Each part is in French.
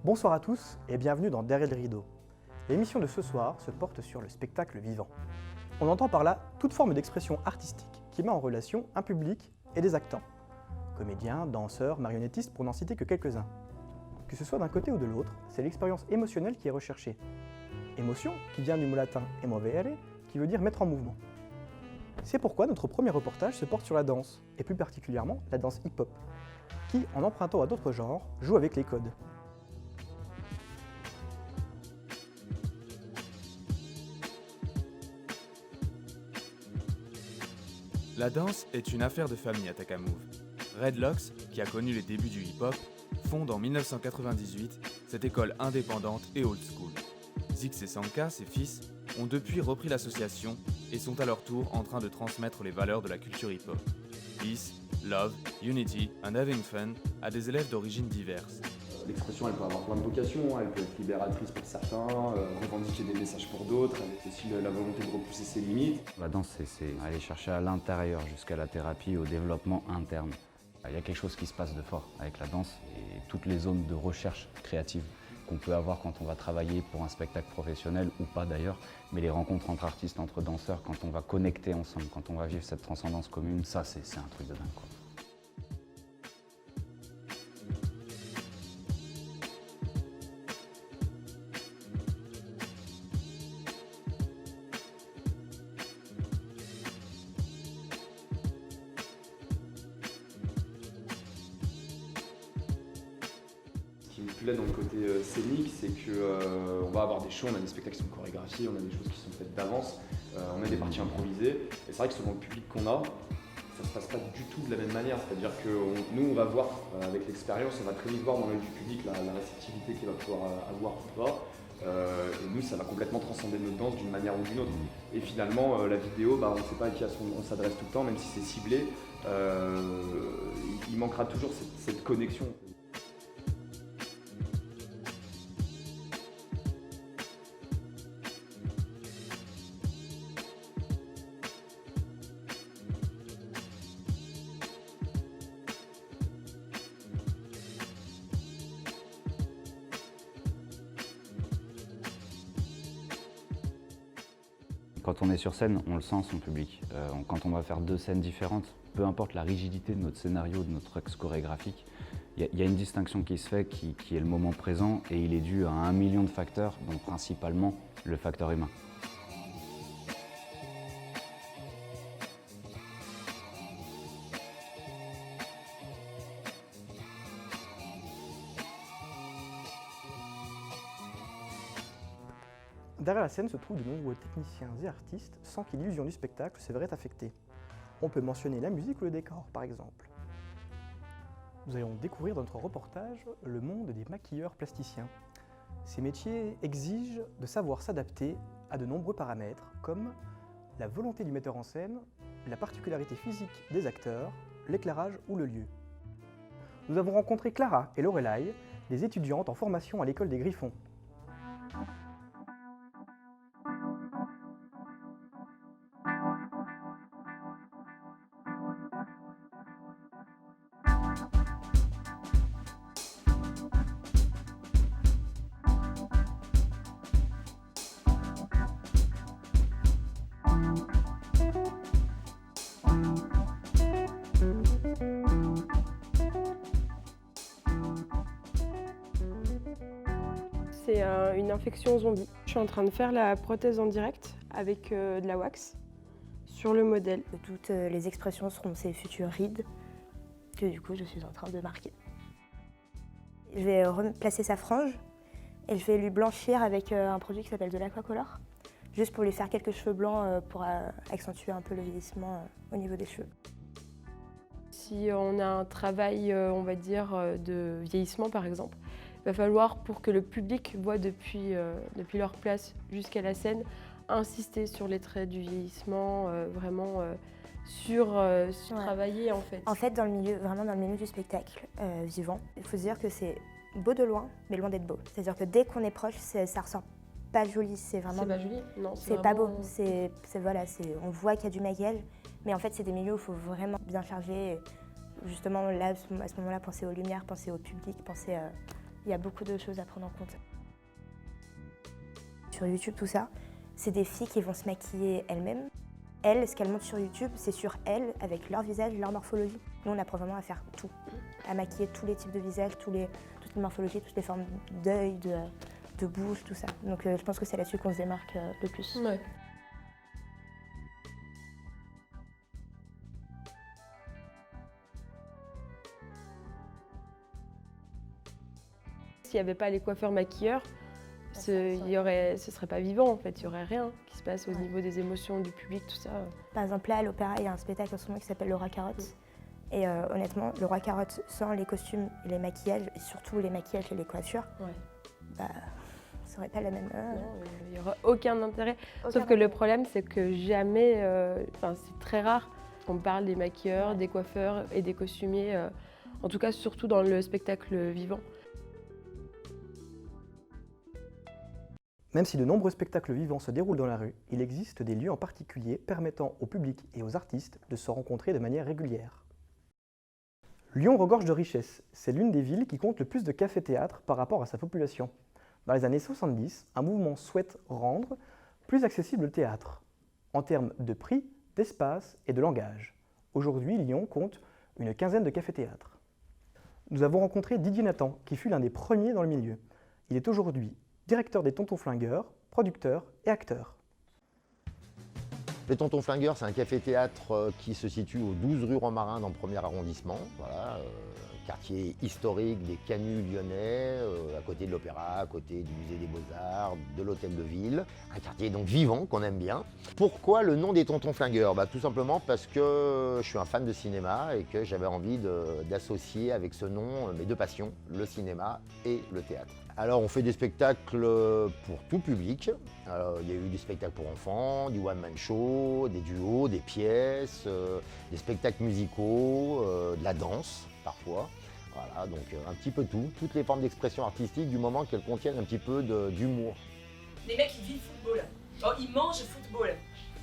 Bonsoir à tous et bienvenue dans Derrière le rideau. L'émission de ce soir se porte sur le spectacle vivant. On entend par là toute forme d'expression artistique qui met en relation un public et des actants. Comédiens, danseurs, marionnettistes pour n'en citer que quelques-uns. Que ce soit d'un côté ou de l'autre, c'est l'expérience émotionnelle qui est recherchée. Émotion qui vient du mot latin emovere, qui veut dire mettre en mouvement. C'est pourquoi notre premier reportage se porte sur la danse, et plus particulièrement la danse hip-hop, qui, en empruntant à d'autres genres, joue avec les codes. La danse est une affaire de famille à Takamove. Red Locks, qui a connu les débuts du hip-hop, fonde en 1998 cette école indépendante et old school. Zix et Sanka, ses fils, ont depuis repris l'association et sont à leur tour en train de transmettre les valeurs de la culture hip-hop. Peace, love, unity and having fun à des élèves d'origines diverses. L'expression, elle peut avoir plein de vocations, elle peut être libératrice pour certains, revendiquer des messages pour d'autres, avec aussi la volonté de repousser ses limites. La danse, c'est aller chercher à l'intérieur, jusqu'à la thérapie, au développement interne. Il y a quelque chose qui se passe de fort avec la danse et toutes les zones de recherche créative qu'on peut avoir quand on va travailler pour un spectacle professionnel ou pas d'ailleurs, mais les rencontres entre artistes, entre danseurs, quand on va connecter ensemble, quand on va vivre cette transcendance commune, ça c'est un truc de dingue, quoi. Ce qui me plaît dans le côté scénique, c'est qu'on va avoir des shows, on a des spectacles qui sont chorégraphiés, on a des choses qui sont faites d'avance, on a des parties improvisées. Et c'est vrai que selon le public qu'on a, ça ne se passe pas du tout de la même manière. C'est-à-dire que nous, on va voir, avec l'expérience, on va très vite voir dans l'œil du public la réceptivité qu'il va pouvoir avoir ou pas. Et nous, ça va complètement transcender notre danse d'une manière ou d'une autre. Et finalement, la vidéo, on ne sait pas à qui on s'adresse tout le temps, même si c'est ciblé, il manquera toujours cette connexion. Quand on est sur scène, on le sent, son public. Quand on va faire deux scènes différentes, peu importe la rigidité de notre scénario, de notre axe chorégraphique, il y a une distinction qui se fait, qui est le moment présent, et il est dû à 1 million de facteurs, dont principalement le facteur humain. Derrière la scène se trouvent de nombreux techniciens et artistes sans qui l'illusion du spectacle se verrait affectée. On peut mentionner la musique ou le décor, par exemple. Nous allons découvrir dans notre reportage le monde des maquilleurs plasticiens. Ces métiers exigent de savoir s'adapter à de nombreux paramètres, comme la volonté du metteur en scène, la particularité physique des acteurs, l'éclairage ou le lieu. Nous avons rencontré Clara et Lorelai, des étudiantes en formation à l'école des Griffons. C'est une infection zombie. Je suis en train de faire la prothèse en direct avec de la wax sur le modèle. Toutes les expressions seront ces futures rides que du coup je suis en train de marquer. Je vais replacer sa frange et je vais lui blanchir avec un produit qui s'appelle de l'aquacolor, juste pour lui faire quelques cheveux blancs pour accentuer un peu le vieillissement au niveau des cheveux. Si on a un travail, on va dire, de vieillissement par exemple, il va falloir, pour que le public voit depuis leur place jusqu'à la scène, insister sur les traits du vieillissement, vraiment travailler en fait. En fait, vraiment dans le milieu du spectacle vivant, il faut se dire que c'est beau de loin, mais loin d'être beau. C'est-à-dire que dès qu'on est proche, ça ressort pas joli, c'est vraiment... C'est pas joli? Non, c'est pas beau, on voit qu'il y a du maquillage, mais en fait c'est des milieux où il faut vraiment bien charger. Justement, là, à ce moment-là, penser aux lumières, penser au public, penser Il y a beaucoup de choses à prendre en compte. Sur YouTube, tout ça, c'est des filles qui vont se maquiller elles-mêmes. Elles, ce qu'elles montrent sur YouTube, c'est sur elles, avec leur visage, leur morphologie. Nous, on apprend vraiment à faire tout, à maquiller tous les types de visages, toutes les morphologies, toutes les formes d'œil, de bouche, tout ça. Donc je pense que c'est là-dessus qu'on se démarque le plus. Ouais. S'il n'y avait pas les coiffeurs maquilleurs, ce serait pas vivant en fait, il n'y aurait rien qui se passe au niveau des émotions du public, tout ça. Par exemple là, à l'opéra, il y a un spectacle en ce moment qui s'appelle Le Roi Carotte. Et honnêtement, Le Roi Carotte, sans les costumes et les maquillages, et surtout les maquillages et les coiffures, bah, ça n'aurait pas la même... Non, il n'y aura aucun intérêt. Sauf que le problème, c'est que jamais, c'est très rare qu'on parle des maquilleurs, des coiffeurs et des costumiers, en tout cas surtout dans le spectacle vivant. Même si de nombreux spectacles vivants se déroulent dans la rue, il existe des lieux en particulier permettant au public et aux artistes de se rencontrer de manière régulière. Lyon regorge de richesses. C'est l'une des villes qui compte le plus de cafés-théâtres par rapport à sa population. Dans les années 70, un mouvement souhaite rendre plus accessible le théâtre, en termes de prix, d'espace et de langage. Aujourd'hui, Lyon compte une quinzaine de cafés-théâtres. Nous avons rencontré Didier Nathan, qui fut l'un des premiers dans le milieu. Il est aujourd'hui directeur des Tontons Flingueurs, producteur et acteur. Les Tontons Flingueurs, c'est un café-théâtre qui se situe au 12 rue Romarin dans le 1er arrondissement. Voilà, quartier historique des Canuts lyonnais, à côté de l'Opéra, à côté du musée des Beaux-Arts, de l'Hôtel de Ville. Un quartier donc vivant, qu'on aime bien. Pourquoi le nom des Tontons Flingueurs? Tout simplement parce que je suis un fan de cinéma et que j'avais envie d'associer avec ce nom mes deux passions, le cinéma et le théâtre. Alors on fait des spectacles pour tout public. Alors, il y a eu des spectacles pour enfants, du one-man show, des duos, des pièces, des spectacles musicaux, de la danse parfois. Voilà, donc un petit peu tout, toutes les formes d'expression artistique du moment qu'elles contiennent un petit peu d'humour. Les mecs ils vivent football, ils mangent football.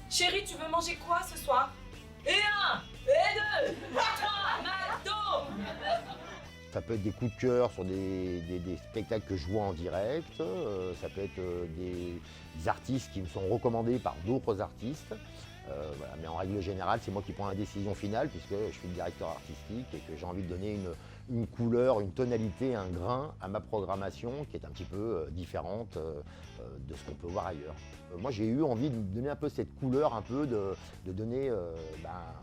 Chérie, tu veux manger quoi ce soir? Et un, et deux, trois, McDo. Ça peut être des coups de cœur sur des spectacles que je vois en direct, ça peut être des artistes qui me sont recommandés par d'autres artistes. Voilà. Mais en règle générale, c'est moi qui prends la décision finale puisque je suis le directeur artistique et que j'ai envie de donner une couleur, une tonalité, un grain à ma programmation qui est un petit peu différente de ce qu'on peut voir ailleurs. Moi, j'ai eu envie de donner un peu cette couleur, un peu de donner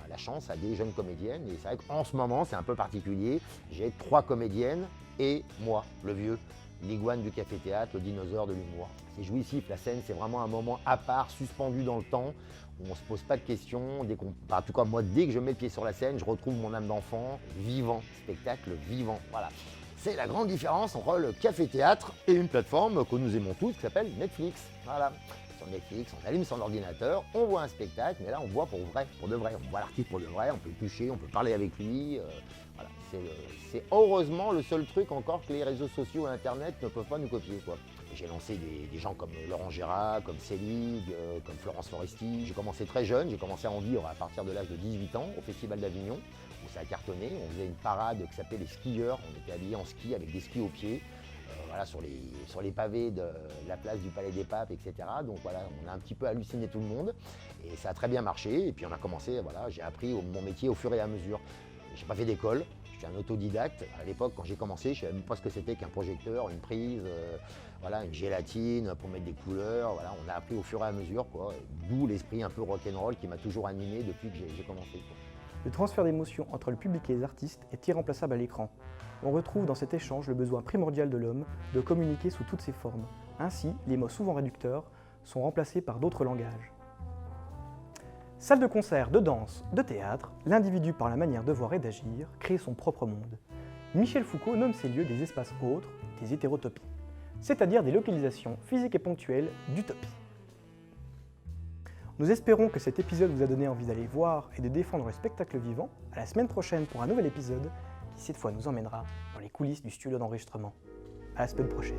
la chance à des jeunes comédiennes. Et c'est vrai qu'en ce moment, c'est un peu particulier. J'ai 3 comédiennes et moi, le vieux, l'iguane du café-théâtre, le dinosaure de l'humour. C'est jouissif, la scène, c'est vraiment un moment à part, suspendu dans le temps, où on ne se pose pas de questions. En tout cas, moi, dès que je mets le pied sur la scène, je retrouve mon âme d'enfant, vivant, spectacle vivant. Voilà. C'est la grande différence entre le café-théâtre et une plateforme que nous aimons tous qui s'appelle Netflix. Voilà. Sur Netflix, on allume son ordinateur, on voit un spectacle, mais là on voit pour vrai, pour de vrai. On voit l'artiste pour de vrai, on peut le toucher, on peut parler avec lui. Voilà. C'est heureusement le seul truc encore que les réseaux sociaux et Internet ne peuvent pas nous copier, quoi. J'ai lancé des gens comme Laurent Gérard, comme Célig, comme Florence Foresti. J'ai commencé très jeune, j'ai commencé à en vivre à partir de l'âge de 18 ans au Festival d'Avignon, où ça a cartonné. On faisait une parade qui s'appelait les skieurs, on était habillés en ski avec des skis aux pieds. Voilà, sur les pavés de la place du Palais des Papes, etc. Donc voilà, on a un petit peu halluciné tout le monde et ça a très bien marché. Et puis on a commencé, voilà, j'ai appris mon métier au fur et à mesure. J'ai pas fait d'école, j'étais un autodidacte. À l'époque, quand j'ai commencé, je savais même pas ce que c'était qu'un projecteur, une prise, voilà, une gélatine pour mettre des couleurs. Voilà, on a appris au fur et à mesure, quoi. D'où l'esprit un peu rock'n'roll qui m'a toujours animé depuis que j'ai commencé, quoi. Le transfert d'émotions entre le public et les artistes est irremplaçable à l'écran. On retrouve dans cet échange le besoin primordial de l'homme de communiquer sous toutes ses formes. Ainsi, les mots souvent réducteurs sont remplacés par d'autres langages. Salle de concert, de danse, de théâtre, l'individu par la manière de voir et d'agir crée son propre monde. Michel Foucault nomme ces lieux des espaces autres, des hétérotopies, c'est-à-dire des localisations physiques et ponctuelles d'utopie. Nous espérons que cet épisode vous a donné envie d'aller voir et de défendre le spectacle vivant. À la semaine prochaine pour un nouvel épisode qui cette fois nous emmènera dans les coulisses du studio d'enregistrement. À la semaine prochaine.